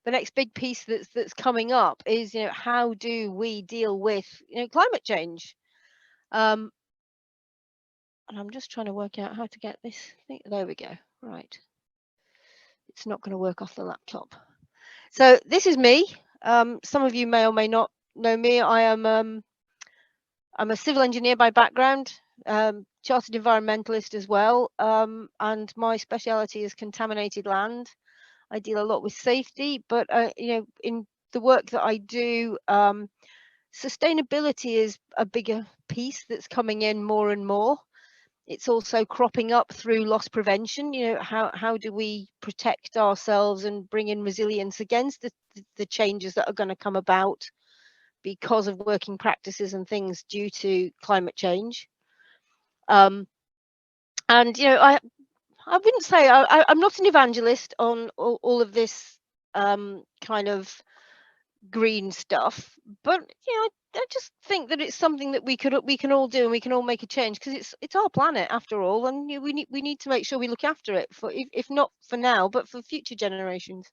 the next big piece that's coming up is, how do we deal with, climate change? And I'm just trying to work out how to get this thing. There we go. Right. It's not going to work off the laptop. So this is me. Some of you may or may not know me. I'm a civil engineer by background, chartered environmentalist as well, and my speciality is contaminated land. I deal a lot with safety, but in the work that I do, sustainability is a bigger piece that's coming in more and more. It's also cropping up through loss prevention. How do we protect ourselves and bring in resilience against the changes that are going to come about because of working practices and things due to climate change. And I wouldn't say I'm not an evangelist on all of this kind of green stuff, but I just think that it's something that we can all do, and we can all make a change, because it's our planet after all, and we need to make sure we look after it, for if not for now, but for future generations.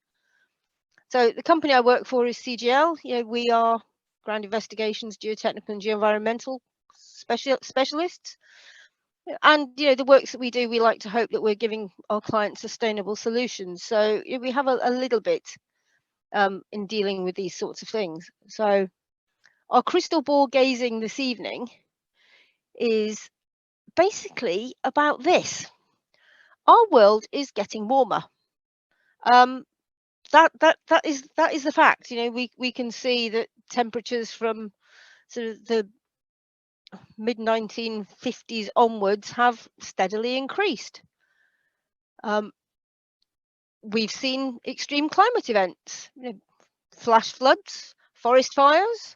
So the company I work for is CGL. We are ground investigations, geotechnical and geoenvironmental specialists. And the works that we do, we like to hope that we're giving our clients sustainable solutions. So we have a little bit in dealing with these sorts of things. So our crystal ball gazing this evening is basically about this. Our world is getting warmer. That is the fact. We can see that temperatures from sort of the mid 1950s onwards have steadily increased. We've seen extreme climate events, flash floods, forest fires.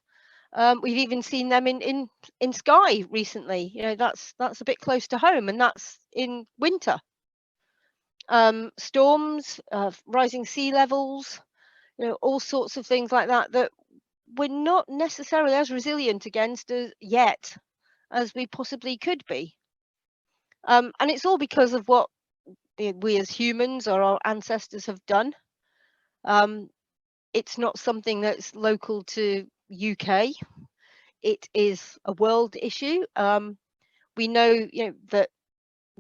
We've even seen them in Skye recently. That's a bit close to home, and that's in winter. Storms, rising sea levels, all sorts of things like that we're not necessarily as resilient against yet as we possibly could be. And it's all because of what we as humans or our ancestors have done. It's not something that's local to UK. It is a world issue. We know, that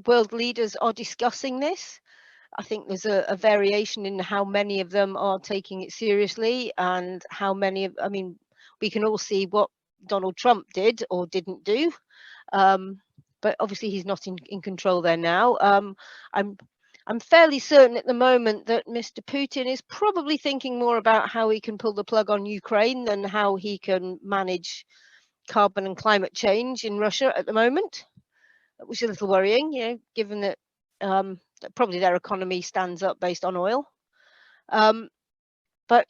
world leaders are discussing this. I think there's a variation in how many of them are taking it seriously, and how many I mean, we can all see what Donald Trump did or didn't do. But obviously he's not in control there now. I'm fairly certain at the moment that Mr. Putin is probably thinking more about how he can pull the plug on Ukraine than how he can manage carbon and climate change in Russia at the moment, which is a little worrying, given that probably their economy stands up based on oil. But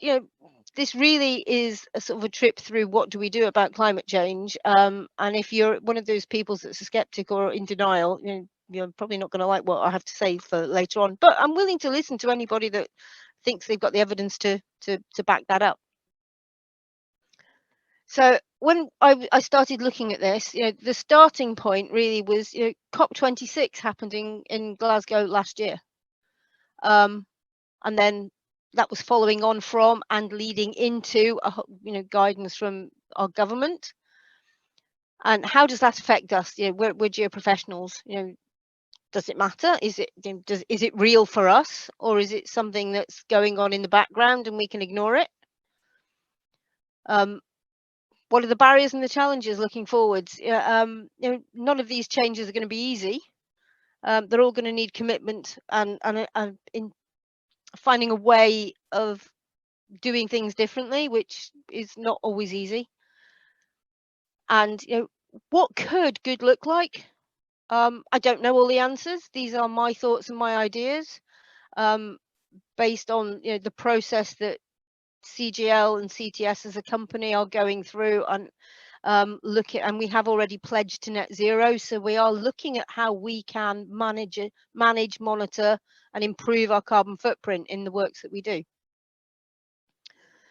this really is a sort of a trip through what do we do about climate change. And if you're one of those people that's a skeptic or in denial, you're probably not going to like what I have to say for later on. But I'm willing to listen to anybody that thinks they've got the evidence to back that up. So when I started looking at this, the starting point really was, COP26 happened in Glasgow last year. And then that was following on from and leading into guidance from our government. And how does that affect us? We're geo-professionals. Does it matter? Is it real for us, or is it something that's going on in the background and we can ignore it? What are the barriers and the challenges looking forwards? None of these changes are going to be easy. They're all going to need commitment and in finding a way of doing things differently, which is not always easy. And what could good look like? I don't know all the answers. These are my thoughts and my ideas, based on the process that CGL and CTS as a company are going through, and and we have already pledged to net zero, so we are looking at how we can manage, monitor and improve our carbon footprint in the works that we do.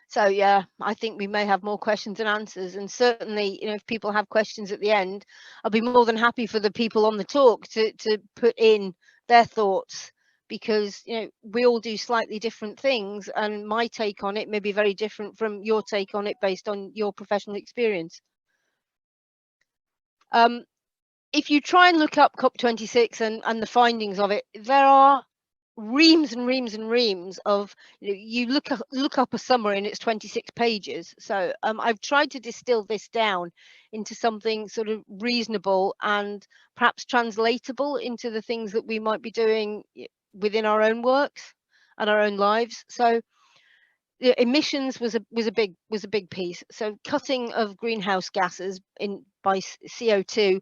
So yeah, I think we may have more questions than answers, and certainly if people have questions at the end, I'll be more than happy for the people on the talk to put in their thoughts, because we all do slightly different things, and my take on it may be very different from your take on it based on your professional experience. If you try and look up COP26 and the findings of it, there are reams and reams and reams of, you look up a summary and it's 26 pages. So I've tried to distill this down into something sort of reasonable and perhaps translatable into the things that we might be doing within our own works and our own lives. So the emissions was a big piece. So cutting of greenhouse gases by CO2.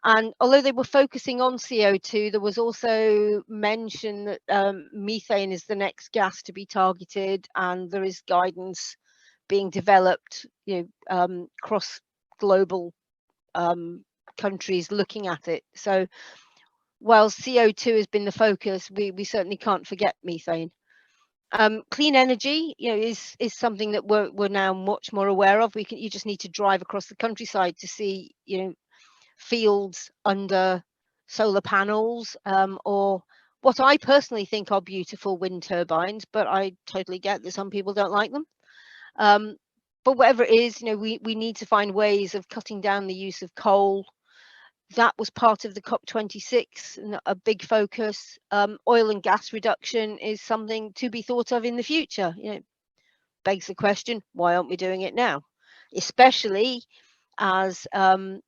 And although they were focusing on CO2, there was also mention that methane is the next gas to be targeted, and there is guidance being developed, across global countries looking at it. So while CO2 has been the focus, we certainly can't forget methane. Clean energy, is something that we're now much more aware of. You just need to drive across the countryside to see, fields under solar panels, or what I personally think are beautiful wind turbines, but I totally get that some people don't like them. But whatever it is, we need to find ways of cutting down the use of coal. That was part of the COP26 and a big focus. Oil and gas reduction is something to be thought of in the future. Begs the question, why aren't we doing it now? Especially as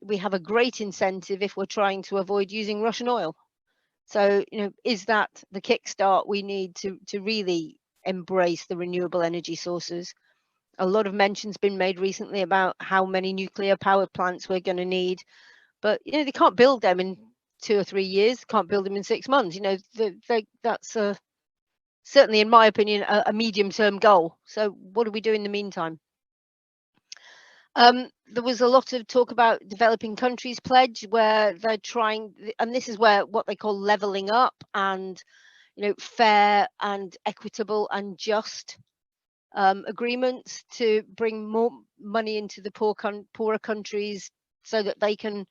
we have a great incentive if we're trying to avoid using Russian oil. So, is that the kickstart we need to really embrace the renewable energy sources? A lot of mention's been made recently about how many nuclear power plants we're going to need, but they can't build them in 2 or 3 years, can't build them in 6 months. That's certainly, in my opinion, a medium-term goal. So what do we do in the meantime? There was a lot of talk about developing countries pledge, where they're trying, and this is where what they call leveling up and fair and equitable and just agreements to bring more money into the poorer countries so that they can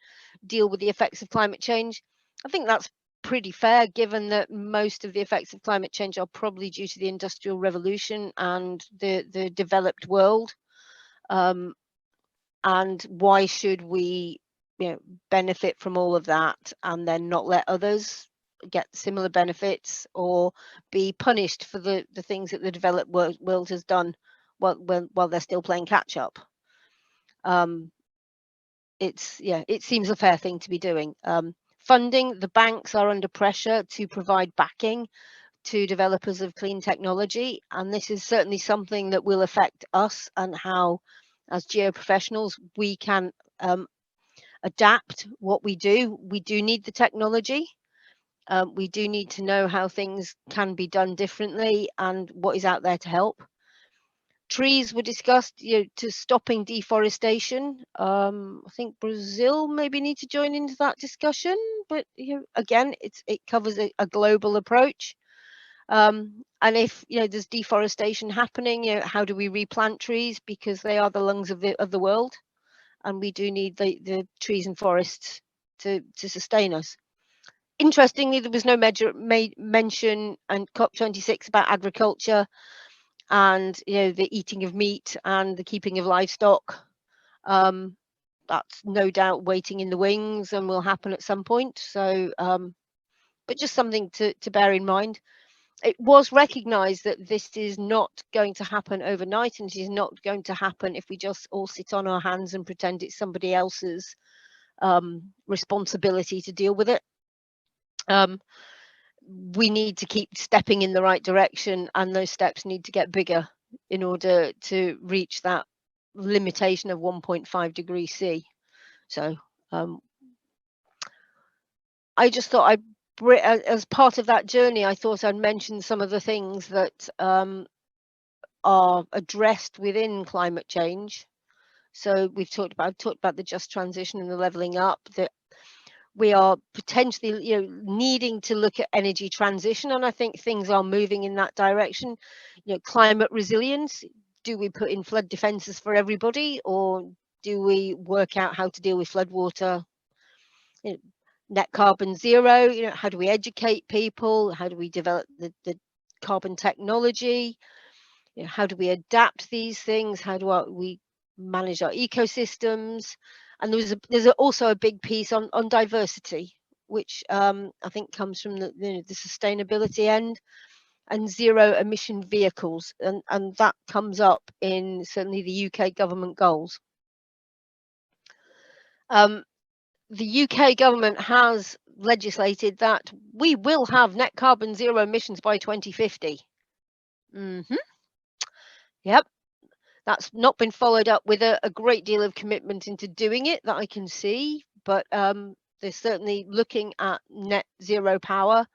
deal with the effects of climate change. I think that's pretty fair, given that most of the effects of climate change are probably due to the Industrial Revolution and the developed world. And why should we benefit from all of that and then not let others get similar benefits or be punished for the things that the developed world has done while they're still playing catch up? It seems a fair thing to be doing. Funding, the banks are under pressure to provide backing to developers of clean technology, and this is certainly something that will affect us and how, as geo-professionals, we can adapt what we do. We do need the technology. We do need to know how things can be done differently and what is out there to help. Trees were discussed, to stopping deforestation. I think Brazil maybe need to join into that discussion, but again, it covers a global approach. And if there's deforestation happening, how do we replant trees, because they are the lungs of the world, and we do need the trees and forests to sustain us. Interestingly, there was no mention in COP26 about agriculture and the eating of meat and the keeping of livestock. That's no doubt waiting in the wings and will happen at some point. So, but just something to bear in mind. It was recognized that this is not going to happen overnight, and it is not going to happen if we just all sit on our hands and pretend it's somebody else's responsibility to deal with it. We need to keep stepping in the right direction, and those steps need to get bigger in order to reach that limitation of 1.5 degrees C. So I just thought as part of that journey, I thought I'd mention some of the things that are addressed within climate change. So I've talked about the just transition and the leveling up, that we are potentially needing to look at energy transition, and I think things are moving in that direction. Climate resilience, do we put in flood defenses for everybody, or do we work out how to deal with floodwater? net carbon zero. How do we educate people? How do we develop the carbon technology? How do we adapt these things? How do we manage our ecosystems? And also a big piece on diversity, which I think comes from the sustainability end, and zero emission vehicles, and that comes up in certainly the UK government goals. The UK government has legislated that we will have net carbon zero emissions by 2050. Yep. That's not been followed up with a great deal of commitment into doing it that I can see, but they're certainly looking at net zero power,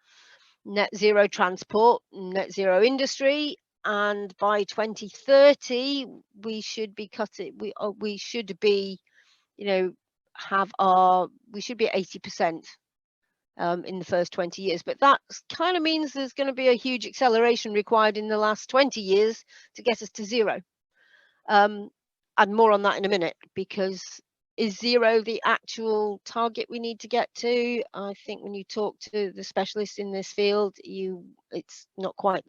net zero transport, net zero industry, and by 2030 we should be cutting. We should be, we should be at 80%. In the first 20 years, but that kind of means there's going to be a huge acceleration required in the last 20 years to get us to zero. And more on that in a minute, because is zero the actual target we need to get to? I think when you talk to the specialists in this field, it's not quite.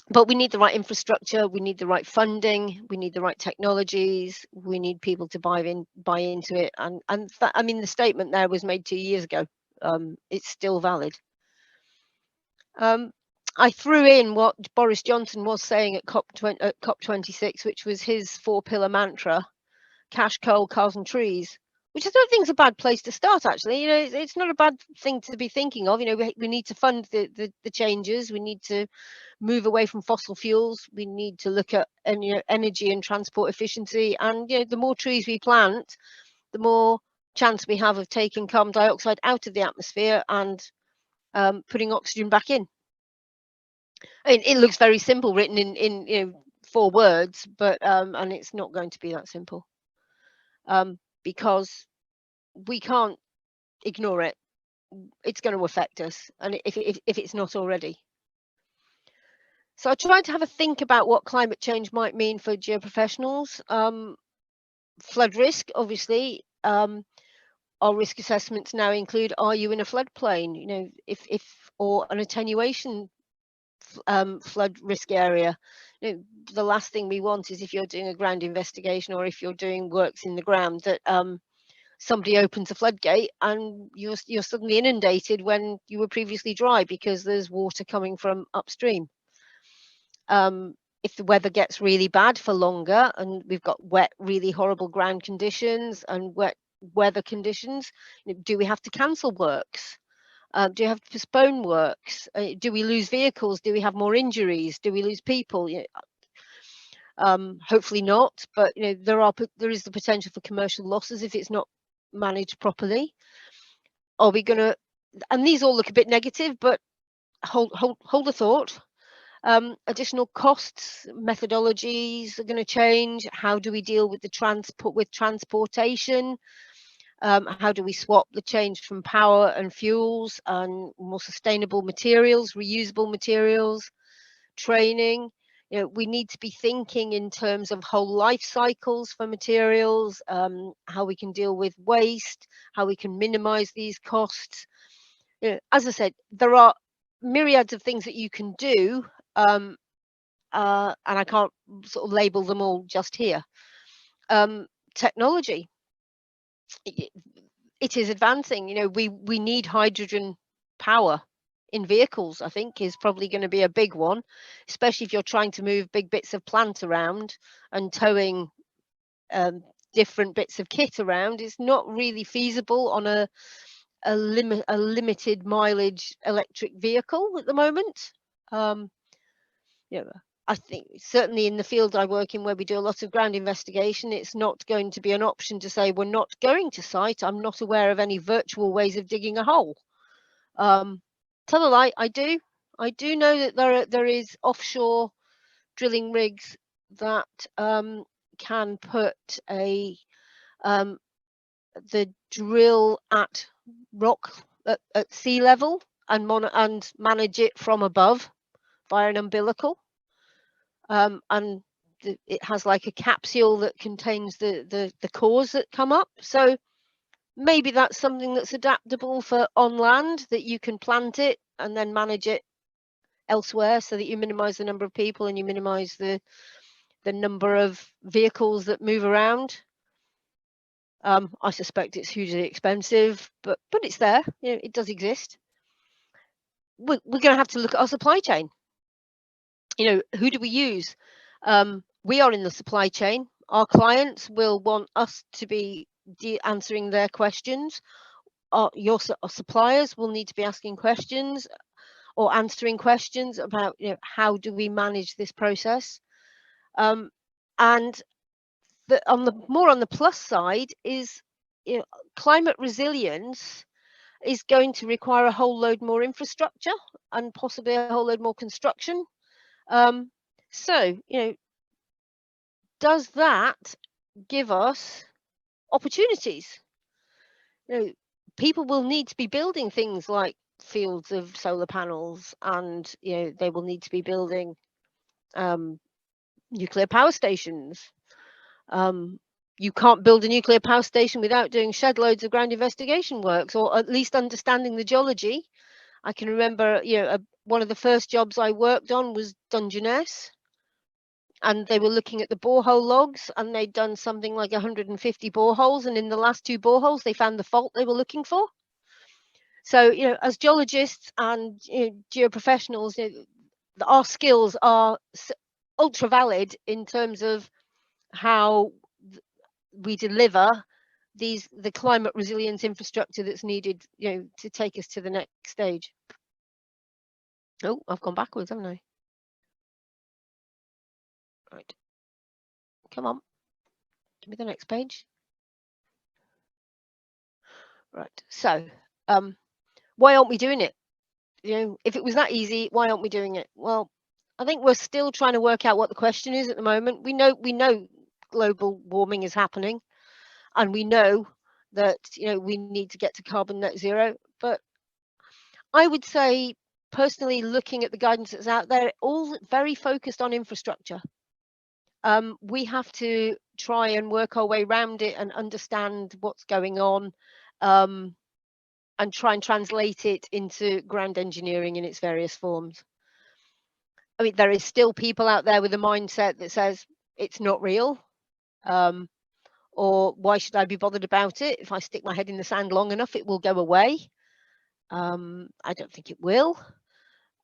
But we need the right infrastructure, we need the right funding, we need the right technologies, we need people to buy into it. And I mean, the statement there was made 2 years ago. It's still valid. I threw in what Boris Johnson was saying at COP26, which was his 4-pillar mantra: cash, coal, cars and trees, which I don't think is a bad place to start, actually. It's not a bad thing to be thinking of. We need to fund the changes. We need to move away from fossil fuels. We need to look at energy and transport efficiency. And the more trees we plant, the more chance we have of taking carbon dioxide out of the atmosphere and putting oxygen back in. I mean, it looks very simple written in 4 words, but and it's not going to be that simple, because we can't ignore it. It's going to affect us, and if it's not already. So I tried to have a think about what climate change might mean for geo-professionals. Flood risk, obviously. Our risk assessments now include: are you in a floodplain? Or an attenuation flood risk area. The last thing we want is, if you're doing a ground investigation or if you're doing works in the ground, that somebody opens a floodgate and you're suddenly inundated when you were previously dry because there's water coming from upstream. If the weather gets really bad for longer and we've got wet, really horrible ground conditions and wet weather conditions, do we have to cancel works? Do you have to postpone works? Do we lose vehicles? Do we have more injuries? Do we lose people? Hopefully not, but there is the potential for commercial losses if it's not managed properly. Are we going to? And these all look a bit negative, but hold the thought. Additional costs, methodologies are going to change. How do we deal with transportation? How do we swap the change from power and fuels and more sustainable materials, reusable materials, training? We need to be thinking in terms of whole life cycles for materials, how we can deal with waste, how we can minimize these costs. As I said, there are myriads of things that you can do, and I can't sort of label them all just here. Technology. It is advancing. We need hydrogen power in vehicles. I think is probably going to be a big one, especially if you're trying to move big bits of plant around and towing different bits of kit around. It's not really feasible on a limited mileage electric vehicle at the moment. I think certainly in the field I work in, where we do a lot of ground investigation, it's not going to be an option to say we're not going to site. I'm not aware of any virtual ways of digging a hole. Tell a lie, I do know that there is offshore drilling rigs that can put the drill at rock at sea level and manage it from above via an umbilical. And it has like a capsule that contains the cores that come up. So Maybe that's something that's adaptable for on land, that you can plant it and then manage it elsewhere, so that you minimize the number of people and you minimize the number of vehicles that move around. I suspect it's hugely expensive, but it's there. You know, it does exist. We're going to have to look at our supply chain. You know, who do we use? We are in the supply chain. Our clients will want us to be answering their questions. Our suppliers will need to be asking questions or answering questions about, you know, how do we manage this process. And on the plus side is, you know, climate resilience is going to require a whole load more infrastructure and possibly a whole load more construction. So, you know, does that give us opportunities? You know, people will need to be building things like fields of solar panels, and, you know, they will need to be building nuclear power stations. You can't build a nuclear power station without doing shed loads of ground investigation works, or at least understanding the geology. I can remember, you know, one of the first jobs I worked on was Dungeness, and they were looking at the borehole logs, and they'd done something like 150 boreholes, and in the last 2 boreholes they found the fault they were looking for. So, you know, as geologists and, you know, geo-professionals, you know, our skills are ultra valid in terms of how we deliver the climate resilience infrastructure that's needed, you know, to take us to the next stage. Oh, I've gone backwards, haven't I? Right. Come on. Give me the next page. Right. So, why aren't we doing it? You know, if it was that easy, why aren't we doing it? Well, I think we're still trying to work out what the question is at the moment. We know global warming is happening, and we know that, you know, we need to get to carbon net zero. But I would say, personally, looking at the guidance that's out there, all very focused on infrastructure. We have to try and work our way around it and understand what's going on, and try and translate it into ground engineering in its various forms. I mean, there is still people out there with a mindset that says it's not real, or why should I be bothered about it? If I stick my head in the sand long enough, it will go away. I don't think it will.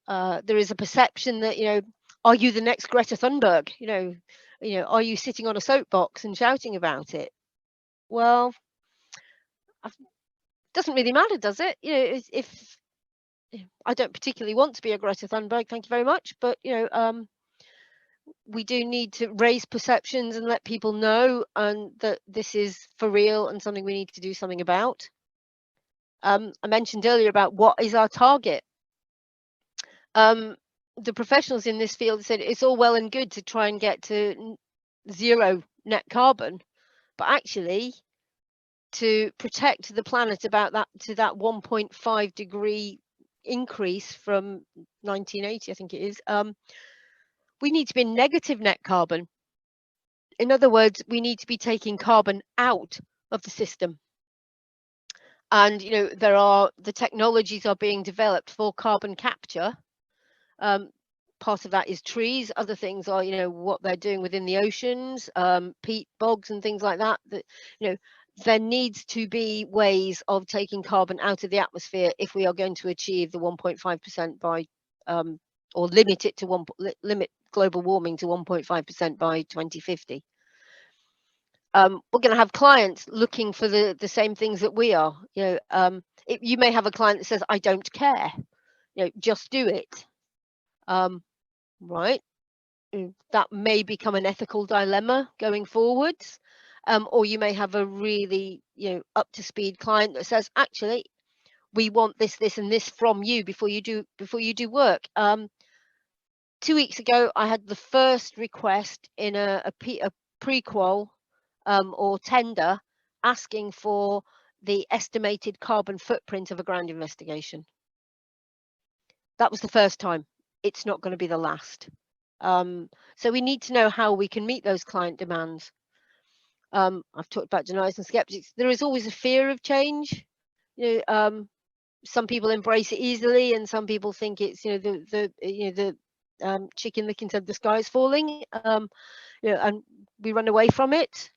There is a perception that, you know, are you the next Greta Thunberg? You know, are you sitting on a soapbox and shouting about it? Well, it doesn't really matter, does it? You know, if I don't particularly want to be a Greta Thunberg, thank you very much, but, you know, we do need to raise perceptions and let people know, and that this is for real and something we need to do something about. I mentioned earlier about what is our target. The professionals in this field said it's all well and good to try and get to zero net carbon, but actually, to protect the planet about that, to that 1.5 degree increase from 1980, I think it is, we need to be in negative net carbon. In other words, we need to be taking carbon out of the system. And, you know, the technologies are being developed for carbon capture. Part of that is trees. Other things are, you know, what they're doing within the oceans, peat bogs and things like that. That, you know, there needs to be ways of taking carbon out of the atmosphere if we are going to achieve the 1.5% by, or limit it to limit global warming to 1.5% by 2050. We're going to have clients looking for the same things that we are. You know, you may have a client that says, "I don't care. You know, just do it." Right. That may become an ethical dilemma going forwards. Or you may have a really, you know, up to speed client that says, actually, we want this, this, and this from you before you do work. 2 weeks ago, I had the first request in a pre-qual, or tender, asking for the estimated carbon footprint of a ground investigation. That was the first time. It's not going to be the last. So we need to know how we can meet those client demands. I've talked about deniers and skeptics. There is always a fear of change. Some people embrace it easily, and some people think it's the chicken lick until the sky is falling. And we run away from it.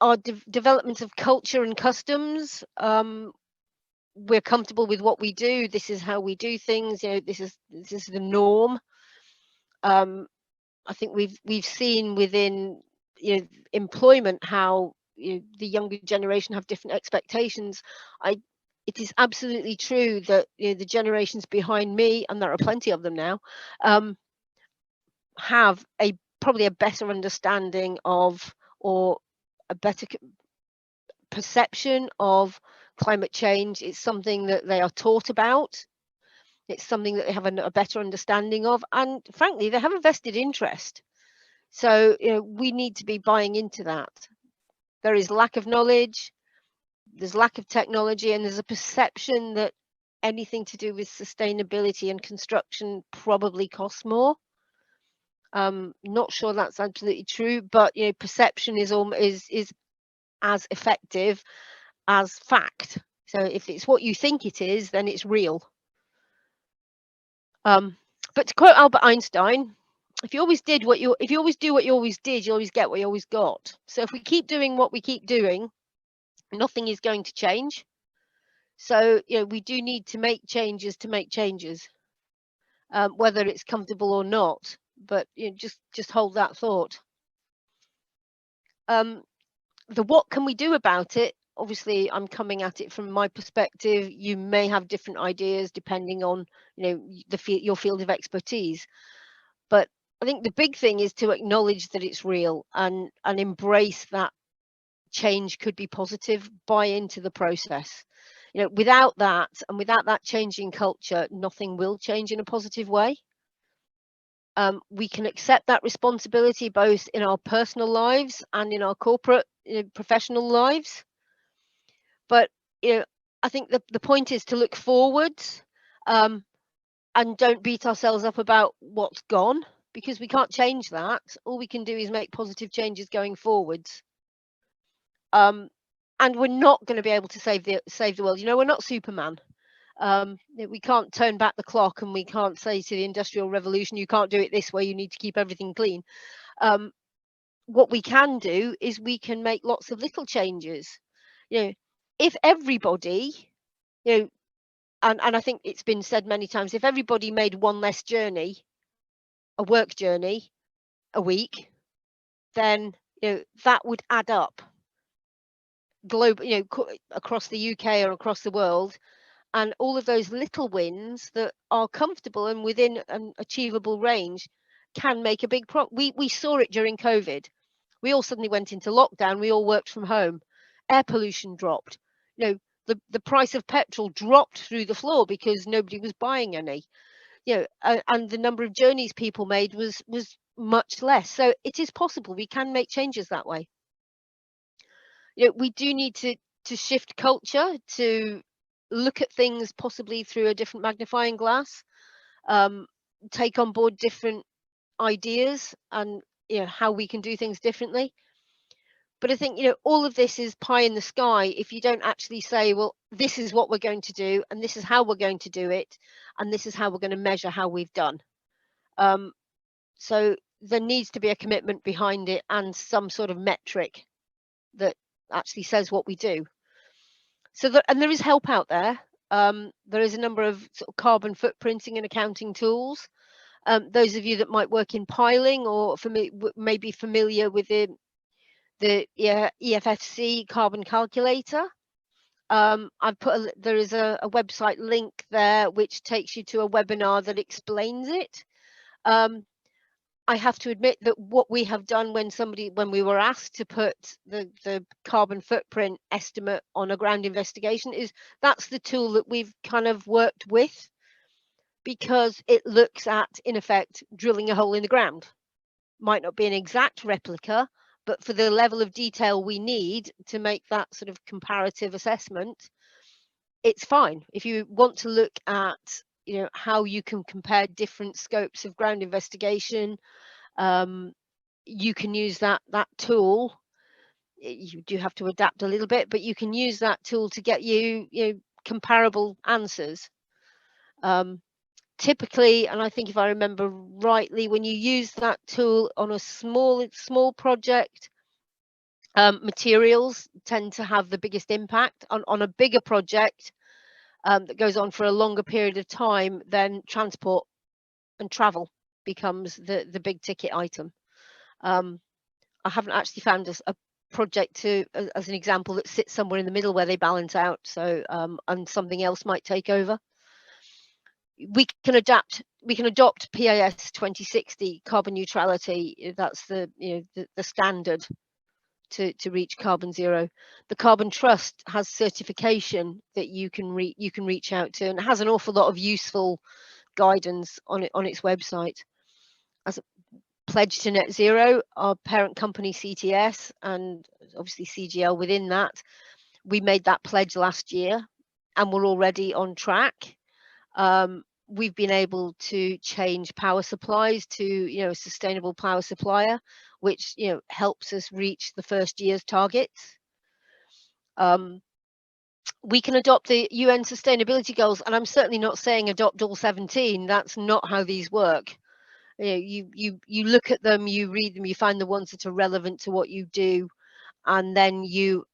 Our development of culture and customs. We're comfortable with what we do. This is how we do things. This is the norm. I think we've seen within employment how the younger generation have different expectations. It is absolutely true that the generations behind me, and there are plenty of them now, have probably a better understanding of, or a better perception of climate change. It's something that they are taught about. It's something that they have a better understanding of, and frankly, they have a vested interest. So we need to be buying into that. There is lack of knowledge, there's lack of technology, and there's a perception that anything to do with sustainability and construction probably costs more. Not sure that's absolutely true, but perception is as effective as fact. So if it's what you think it is, then it's real. But to quote Albert Einstein, if you always do what you always did, you always get what you always got. So if we keep doing what we keep doing, nothing is going to change. So we do need to make changes whether it's comfortable or not. But just hold that thought. The what can we do about it? Obviously, I'm coming at it from my perspective. You may have different ideas depending on your field of expertise. But I think the big thing is to acknowledge that it's real and embrace that change could be positive. Buy into the process. Without that, and without that change in culture, nothing will change in a positive way. We can accept that responsibility both in our personal lives and in our corporate professional lives. But I think the point is to look forwards, and don't beat ourselves up about what's gone, because we can't change that. All we can do is make positive changes going forwards. And we're not going to be able to save the world. We're not Superman. We can't turn back the clock, and we can't say to the Industrial Revolution, you can't do it this way, you need to keep everything clean. What we can do is we can make lots of little changes. If everybody, and I think it's been said many times, if everybody made one less journey, a work journey a week, then that would add up across the UK or across the world. And all of those little wins that are comfortable and within an achievable range can make a big we saw it during COVID. We all suddenly went into lockdown. We all worked from home. Air pollution dropped. The price of petrol dropped through the floor because nobody was buying any. And the number of journeys people made was much less. So it is possible. We can make changes that way. We do need to shift culture, to look at things possibly through a different magnifying glass, take on board different ideas, and how we can do things differently. But I think all of this is pie in the sky if you don't actually say, well, this is what we're going to do, and this is how we're going to do it, and this is how we're going to measure how we've done. So there needs to be a commitment behind it, and some sort of metric that actually says what we do. So and there is help out there. There is a number of sort of carbon footprinting and accounting tools. Those of you that might work in piling or may be familiar with the EFFC carbon calculator. I've put there is a website link there which takes you to a webinar that explains it. I have to admit that what we have done when we were asked to put the carbon footprint estimate on a ground investigation, is that's the tool that we've kind of worked with, because it looks at, in effect, drilling a hole in the ground. Might not be an exact replica, but for the level of detail we need to make that sort of comparative assessment, it's fine. If you want to look at how you can compare different scopes of ground investigation, you can use that tool. You do have to adapt a little bit, but you can use that tool to get you, comparable answers. Typically, and I think if I remember rightly, when you use that tool on a small project, materials tend to have the biggest impact. On a bigger project, that goes on for a longer period of time, then transport and travel becomes the big ticket item. I haven't actually found a project as an example that sits somewhere in the middle where they balance out. So and something else might take over. We can adopt PAS 2060 carbon neutrality. That's the standard to reach carbon zero. The Carbon Trust has certification that you can reach out to, and it has an awful lot of useful guidance on its website. As a pledge to net zero, our parent company CTS, and obviously CGL within that, we made that pledge last year, and we're already on track. We've been able to change power supplies to a sustainable power supplier, which helps us reach the first year's targets. We can adopt the UN sustainability goals, and I'm certainly not saying adopt all 17. That's not how these work. You look at them, you read them, you find the ones that are relevant to what you do, and then you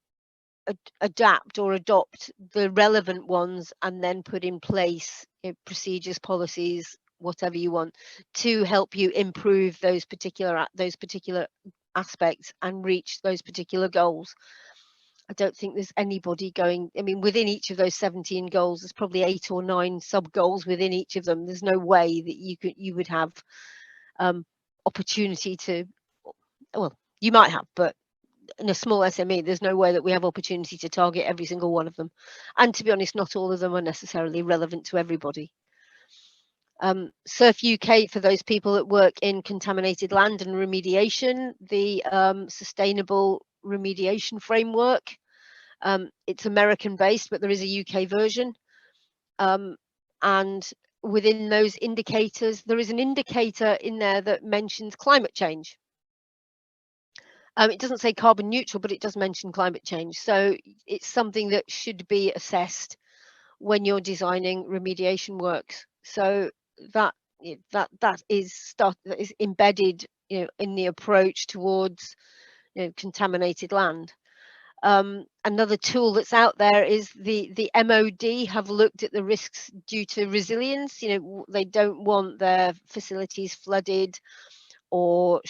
adapt or adopt the relevant ones, and then put in place procedures, policies, whatever you want, to help you improve those particular aspects and reach those particular goals. I don't think there's anybody going. I mean, within each of those 17 goals, there's probably 8 or 9 sub goals within each of them. There's no way that you would have opportunity to. Well, you might have, but in a small SME, there's no way that we have opportunity to target every single one of them. And to be honest, not all of them are necessarily relevant to everybody. Surf UK, for those people that work in contaminated land and remediation, the sustainable remediation framework. It's American based, but there is a UK version. And within those indicators, there is an indicator in there that mentions climate change. It doesn't say carbon neutral, but it does mention climate change. So it's something that should be assessed when you're designing remediation works. So that is embedded, in the approach towards contaminated land. Another tool that's out there is the MOD have looked at the risks due to resilience. They don't want their facilities flooded, or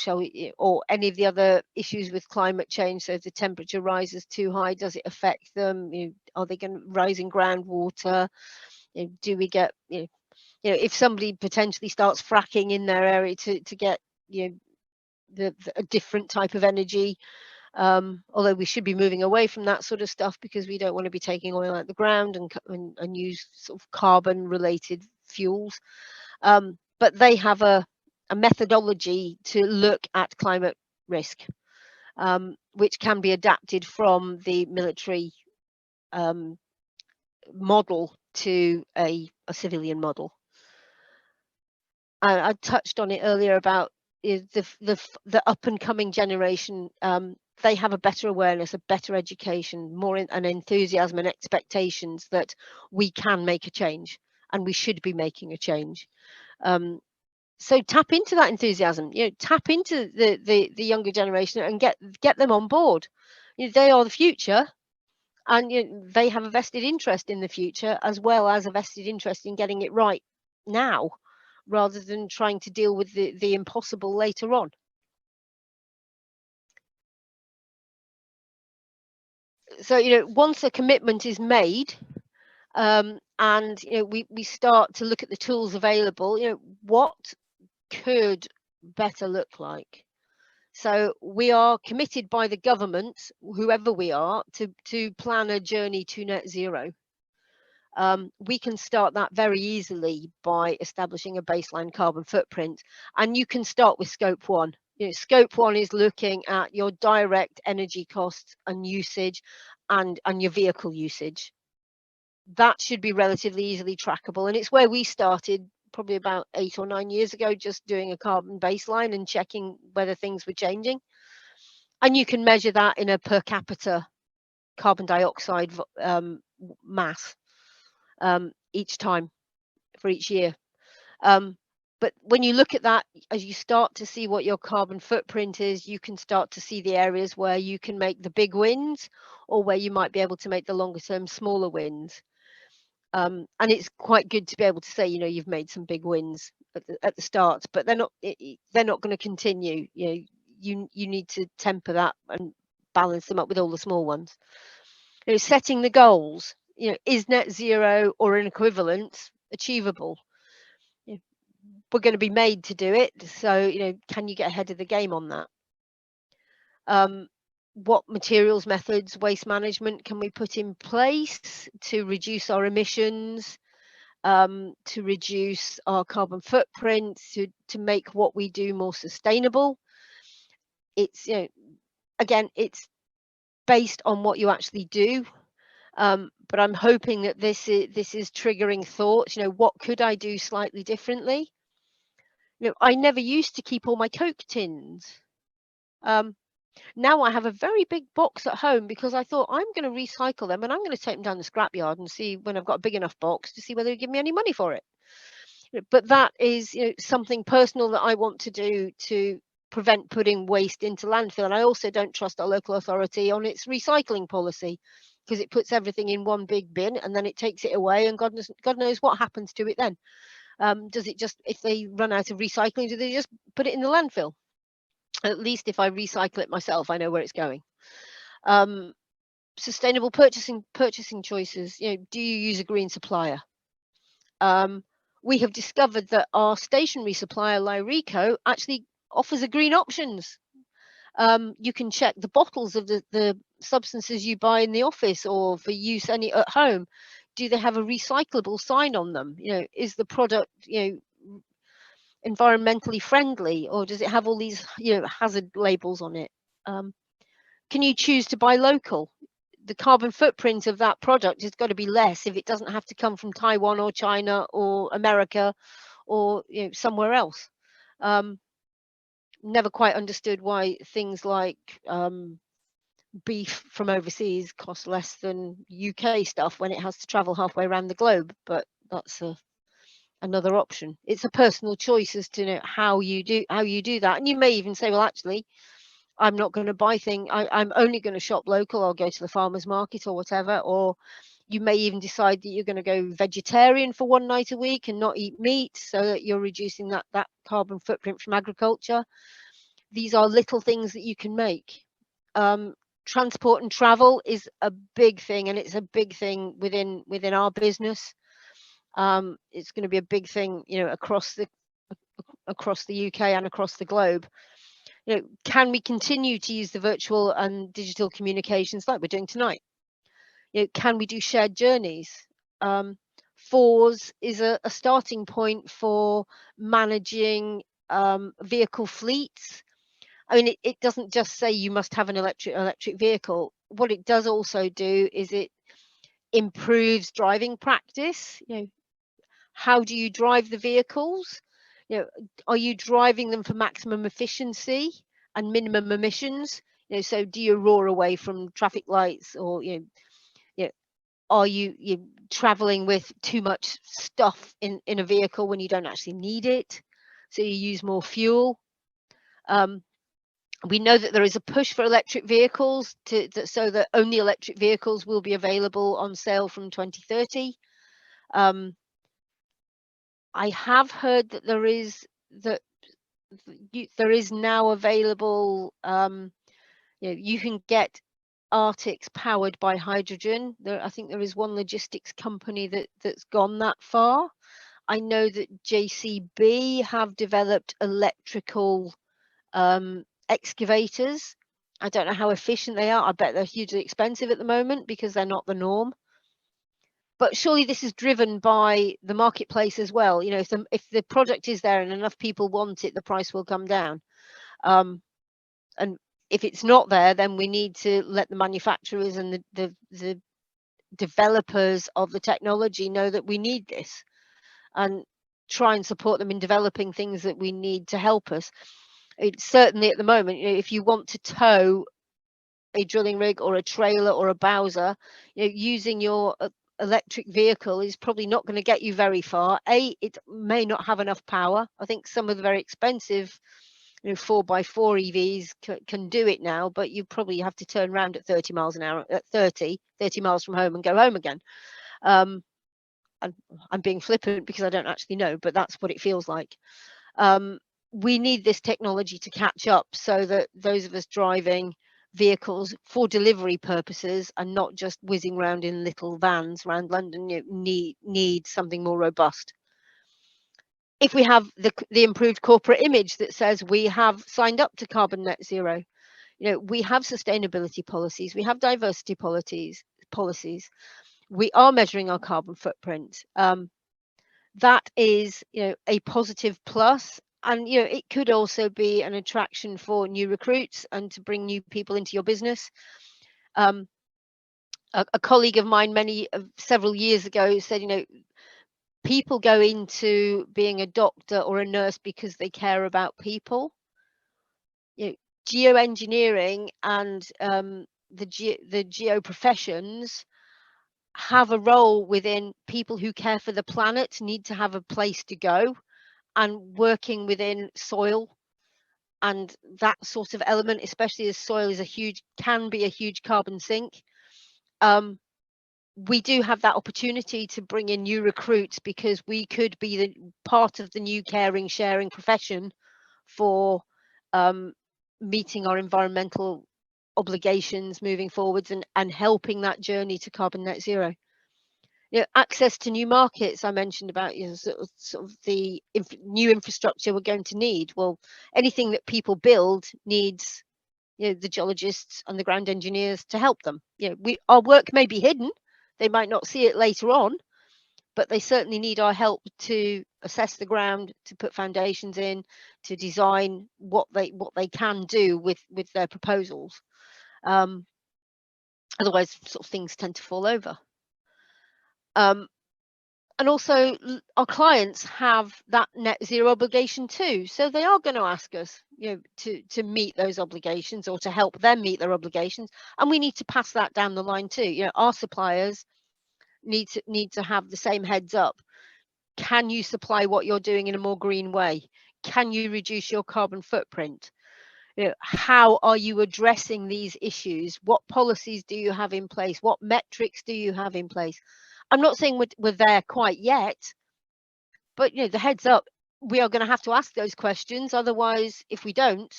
any of the other issues with climate change. So if the temperature rises too high, does it affect them? Are they going to rise in groundwater? Do we get if somebody potentially starts fracking in their area to get a different type of energy? Although we should be moving away from that sort of stuff, because we don't want to be taking oil out the ground and use sort of carbon related fuels. But they have a methodology to look at climate risk, which can be adapted from the military model to a civilian model. I touched on it earlier about the up and coming generation. They have a better awareness, a better education, an enthusiasm and expectations that we can make a change, and we should be making a change. So tap into that enthusiasm, tap into the younger generation and get them on board. They are the future, and they have a vested interest in the future, as well as a vested interest in getting it right now, rather than trying to deal with the impossible later on. So once a commitment is made, and we start to look at the tools available, what could better look like? So we are committed by the government, whoever we are, to plan a journey to net zero. We can start that very easily by establishing a baseline carbon footprint, and you can start with scope 1. Scope 1 is looking at your direct energy costs and usage, and your vehicle usage. That should be relatively easily trackable, and it's where we started probably about 8 or 9 years ago, just doing a carbon baseline and checking whether things were changing. And you can measure that in a per capita carbon dioxide mass each time for each year. But when you look at that, as you start to see what your carbon footprint is, you can start to see the areas where you can make the big wins, or where you might be able to make the longer term smaller wins. And it's quite good to be able to say, you know, you've made some big wins at the start, but they're not going to continue. You know, you need to temper that and balance them up with all the small ones. You know, setting the goals. You know, is net zero or an equivalent achievable? You know, we're going to be made to do it, so you know, can you get ahead of the game on that? What materials, methods, waste management can we put in place to reduce our emissions, to reduce our carbon footprint, to make what we do more sustainable? It's, you know, again, it's based on what you actually do. But I'm hoping that this is triggering thoughts. You know, what could I do slightly differently? You know, I never used to keep all my Coke tins. Now I have a very big box at home because I thought I'm going to recycle them and I'm going to take them down the scrapyard and see when I've got a big enough box to see whether they give me any money for it. But that is, you know, something personal that I want to do to prevent putting waste into landfill. And I also don't trust our local authority on its recycling policy, because it puts everything in one big bin and then it takes it away, and God knows what happens to it then. Does it just, if they run out of recycling, do they just put it in the landfill? At least if I recycle it myself, I know where it's going. Sustainable purchasing choices. You know, do you use a green supplier? We have discovered that our stationery supplier, Lyrico, actually offers a green options. You can check the bottles of the substances you buy in the office or for use at home. Do they have a recyclable sign on them? You know, is the product, you know, environmentally friendly, or does it have all these, you know, hazard labels on it? Can you choose to buy local? The carbon footprint of that product has got to be less if it doesn't have to come from Taiwan or China or America or, you know, somewhere else. Never quite understood why things like beef from overseas cost less than UK stuff when it has to travel halfway around the globe, but that's another option. It's a personal choice as to, you know, how you do that. And you may even say, well, actually, I'm not going to buy I'm only going to shop local. I'll go to the farmer's market or whatever. Or you may even decide that you're going to go vegetarian for one night a week and not eat meat, so that you're reducing that carbon footprint from agriculture. These are little things that you can make. Transport and travel is a big thing, and it's a big thing within our business. It's going to be a big thing, you know, across the UK and across the globe. You know, can we continue to use the virtual and digital communications like we're doing tonight? You know, can we do shared journeys? FORS is a starting point for managing vehicle fleets. I mean, it doesn't just say you must have an electric vehicle. What it does also do is it improves driving practice. You know, how do you drive the vehicles? You know, are you driving them for maximum efficiency and minimum emissions? You know, so do you roar away from traffic lights, or you know, are you traveling with too much stuff in a vehicle when you don't actually need it? So you use more fuel. We know that there is a push for electric vehicles so that only electric vehicles will be available on sale from 2030. I have heard that there is now available. You know, you can get Arctics powered by hydrogen. I think there is one logistics company that's gone that far. I know that JCB have developed electrical excavators. I don't know how efficient they are. I bet they're hugely expensive at the moment because they're not the norm. But surely this is driven by the marketplace as well. You know, if the product is there and enough people want it, the price will come down. And if it's not there, then we need to let the manufacturers and the developers of the technology know that we need this, and try and support them in developing things that we need to help us. It's certainly at the moment, if you want to tow a drilling rig or a trailer or a bowser, using your electric vehicle is probably not going to get you very far. It may not have enough power. I think some of the very expensive 4x4 EVs can do it now, but you probably have to turn around at 30 miles an hour, at 30 miles from home and go home again. And I'm being flippant because I don't actually know, but that's what it feels like. We need this technology to catch up so that those of us driving vehicles for delivery purposes and not just whizzing around in little vans around London, need something more robust. If we have the improved corporate image that says we have signed up to carbon net zero, we have sustainability policies, we have diversity policies, we are measuring our carbon footprint. That is, a positive plus. And it could also be an attraction for new recruits and to bring new people into your business. A colleague of mine several years ago said, people go into being a doctor or a nurse because they care about people. Geoengineering and the geo-professions have a role within people who care for the planet, need to have a place to go, and working within soil and that sort of element, especially as soil is can be a huge carbon sink. We do have that opportunity to bring in new recruits because we could be the part of the new caring, sharing profession for meeting our environmental obligations moving forwards and helping that journey to carbon net zero. Access to new markets. I mentioned about sort of the new infrastructure we're going to need. Well, anything that people build needs the geologists and the ground engineers to help them. Our work may be hidden. They might not see it later on, but they certainly need our help to assess the ground, to put foundations in, to design what they can do with their proposals. Otherwise, sort of things tend to fall over. And also, our clients have that net zero obligation too, so they are going to ask us, to meet those obligations or to help them meet their obligations, and we need to pass that down the line too. Our suppliers need to have the same heads up. Can you supply what you're doing in a more green way? Can you reduce your carbon footprint? How are you addressing these issues? What policies do you have in place? What metrics do you have in place? I'm not saying we're there quite yet, but the heads up, we are going to have to ask those questions. Otherwise, if we don't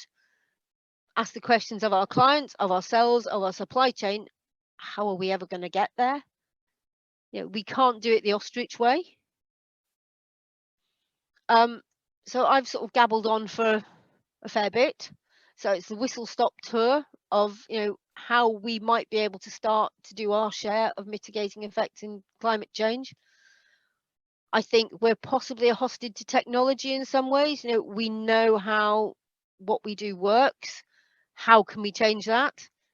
ask the questions of our clients, of ourselves, of our supply chain, how are we ever going to get there? We can't do it the ostrich way. So I've sort of gabbled on for a fair bit. So it's the whistle-stop tour of how we might be able to start to do our share of mitigating effects in climate change. I think we're possibly a hostage to technology in some ways. We know how what we do works. How can we change that?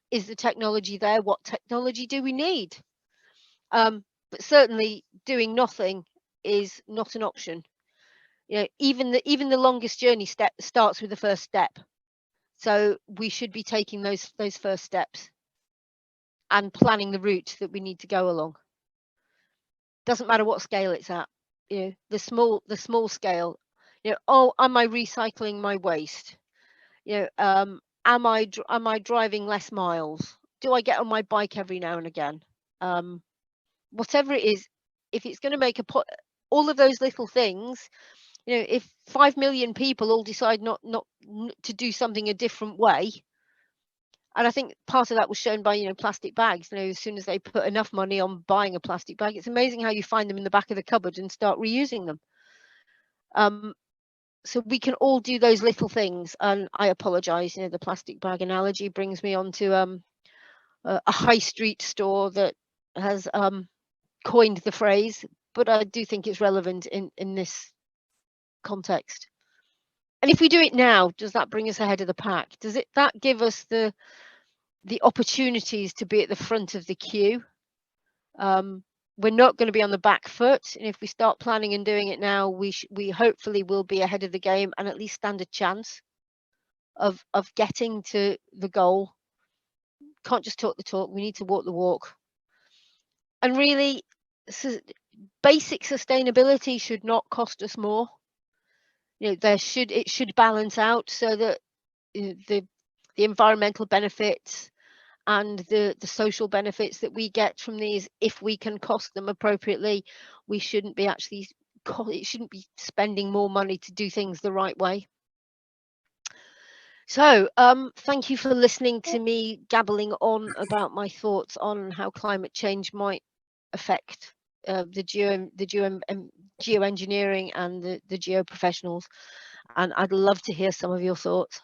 Is the technology there? What technology do we need? But certainly doing nothing is not an option. Even the longest journey starts with the first step. So we should be taking those first steps and planning the route that we need to go along. Doesn't matter what scale it's at. The small scale. Am I recycling my waste? Am I driving less miles? Do I get on my bike every now and again? Whatever it is, if it's going to make all of those little things. If 5 million people all decide not to do something a different way, and I think part of that was shown by plastic bags. As soon as they put enough money on buying a plastic bag, it's amazing how you find them in the back of the cupboard and start reusing them. So we can all do those little things. And I apologise, the plastic bag analogy brings me on to a high street store that has coined the phrase, but I do think it's relevant in this context. And if we do it now, does that bring us ahead of the pack? Does that give us the opportunities to be at the front of the queue? We're not going to be on the back foot, and if we start planning and doing it now, we hopefully will be ahead of the game and at least stand a chance. of getting to the goal. Can't just talk the talk, we need to walk the walk. And really, basic sustainability should not cost us more. You know, it should balance out so that the environmental benefits and the social benefits that we get from these, if we can cost them appropriately, we shouldn't be it shouldn't be spending more money to do things the right way. So thank you for listening to me gabbling on about my thoughts on how climate change might affect the geoengineering and the geo-professionals, and I'd love to hear some of your thoughts.